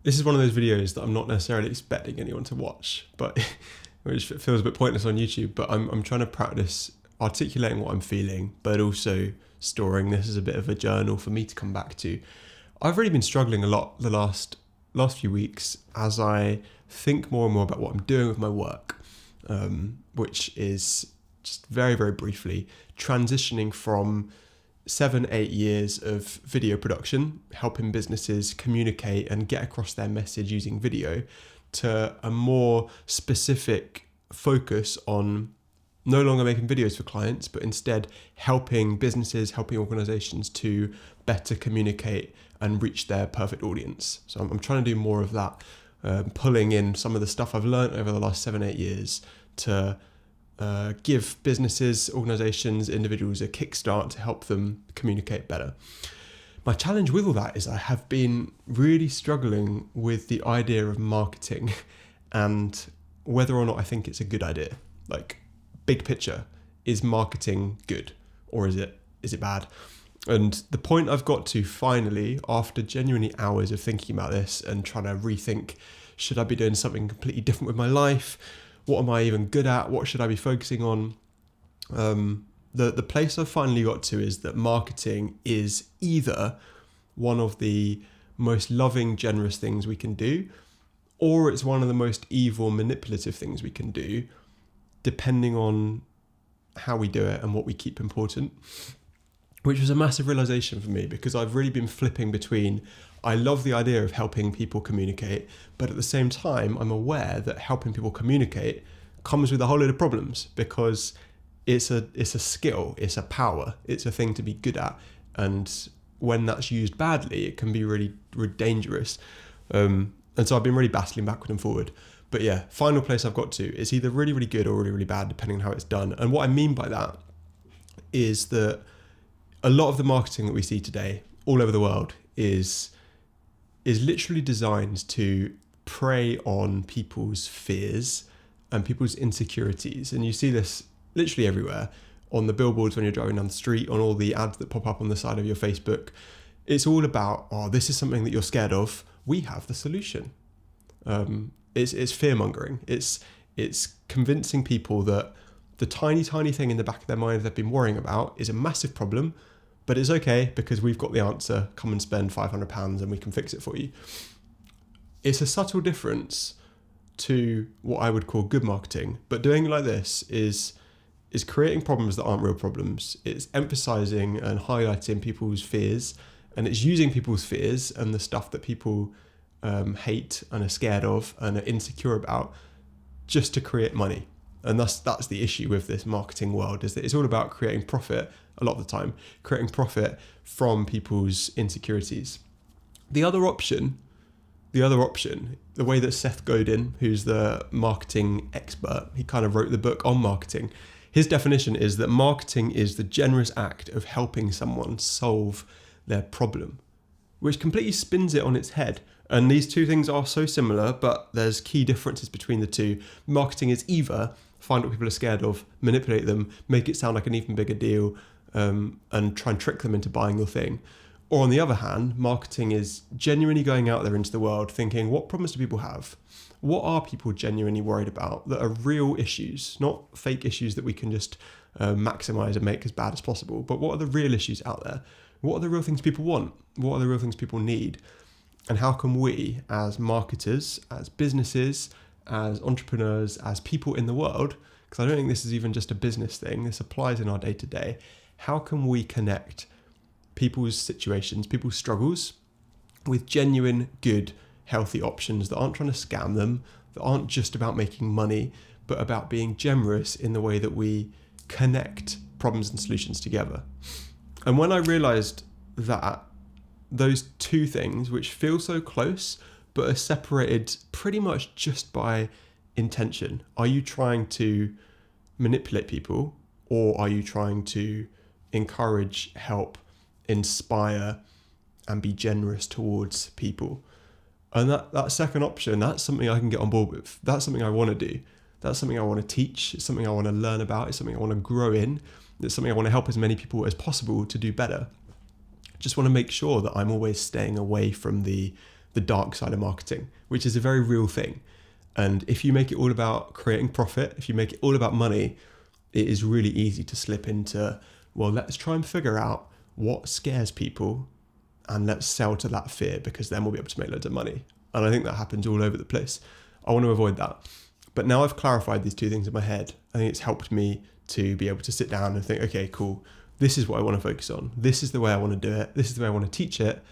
This is one of those videos that I'm not necessarily expecting anyone to watch, but which feels a bit pointless on YouTube. But I'm trying to practice articulating what I'm feeling, but also storing this as a bit of a journal for me to come back to. I've really been struggling a lot the last few weeks as I think more and more about what I'm doing with my work, which is just very, very briefly transitioning from 7-8 years of video production, helping businesses communicate and get across their message using video, to a more specific focus on no longer making videos for clients, but instead helping businesses, helping organizations to better communicate and reach their perfect audience. So I'm trying to do more of that, pulling in some of the stuff I've learned over the last 7-8 years to give businesses, organizations, individuals a kickstart to help them communicate better. My challenge with all that is I have been really struggling with the idea of marketing and whether or not I think it's a good idea. Like, big picture, is marketing good or is it bad? And the point I've got to finally, after genuinely hours of thinking about this and trying to rethink, should I be doing something completely different with my life? What am I even good at? What should I be focusing on? The place I've finally got to is that marketing is either one of the most loving, generous things we can do, or it's one of the most evil, manipulative things we can do, depending on how we do it and what we keep important. Which was a massive realization for me, because I've really been flipping between, I love the idea of helping people communicate, but at the same time, I'm aware that helping people communicate comes with a whole load of problems, because it's a skill, it's a power, it's a thing to be good at. And when that's used badly, it can be really, really dangerous. And so I've been really battling backward and forward. But yeah, final place I've got to is either really, really good or really, really bad, depending on how it's done. And what I mean by that is that a lot of the marketing that we see today all over the world is literally designed to prey on people's fears and people's insecurities. And you see this literally everywhere, on the billboards when you're driving down the street, on all the ads that pop up on the side of your Facebook. It's all about, oh, this is something that you're scared of. We have the solution. It's fear-mongering. It's convincing people that the tiny, tiny thing in the back of their mind they've been worrying about is a massive problem, but it's okay because we've got the answer. Come and spend £500 and we can fix it for you. It's a subtle difference to what I would call good marketing, but doing it like this is creating problems that aren't real problems. It's emphasizing and highlighting people's fears, and it's using people's fears and the stuff that people hate and are scared of and are insecure about just to create money. And that's the issue with this marketing world, is that it's all about creating profit a lot of the time, creating profit from people's insecurities. The other option, the way that Seth Godin, who's the marketing expert, he kind of wrote the book on marketing. His definition is that marketing is the generous act of helping someone solve their problem, which completely spins it on its head. And these two things are so similar, but there's key differences between the two. Marketing is either find what people are scared of, manipulate them, make it sound like an even bigger deal, and try and trick them into buying your thing. Or on the other hand, marketing is genuinely going out there into the world thinking, what problems do people have? What are people genuinely worried about that are real issues, not fake issues that we can just maximize and make as bad as possible, but what are the real issues out there? What are the real things people want? What are the real things people need? And how can we, as marketers, as businesses, as entrepreneurs, as people in the world, because I don't think this is even just a business thing, this applies in our day-to-day, how can we connect people's situations, people's struggles with genuine, good, healthy options that aren't trying to scam them, that aren't just about making money, but about being generous in the way that we connect problems and solutions together? And when I realized that those two things, which feel so close, but are separated pretty much just by intention. Are you trying to manipulate people, or are you trying to encourage, help, inspire, and be generous towards people? And that second option, that's something I can get on board with. That's something I want to do. That's something I want to teach. It's something I want to learn about. It's something I want to grow in. It's something I want to help as many people as possible to do better. Just want to make sure that I'm always staying away from the the dark side of marketing, which is a very real thing. And if you make it all about creating profit, if you make it all about money, it is really easy to slip into, well, let's try and figure out what scares people and let's sell to that fear, because then we'll be able to make loads of money. And I think that happens all over the place. I want to avoid that. But now I've clarified these two things in my head, I think it's helped me to be able to sit down and think, okay, cool, this is what I want to focus on. This is the way I want to do it. This is the way I want to teach it.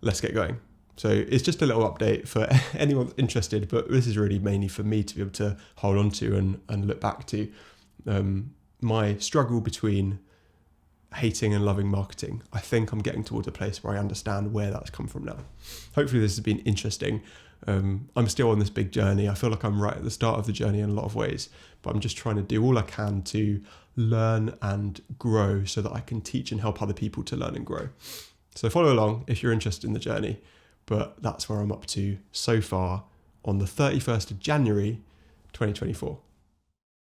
Let's get going. So it's just a little update for anyone interested, but this is really mainly for me to be able to hold on to and look back to my struggle between hating and loving marketing. I think I'm getting towards a place where I understand where that's come from now. Hopefully this has been interesting. I'm still on this big journey. I feel like I'm right at the start of the journey in a lot of ways, but I'm just trying to do all I can to learn and grow so that I can teach and help other people to learn and grow. So follow along if you're interested in the journey, but that's where I'm up to so far on the 31st of January, 2024.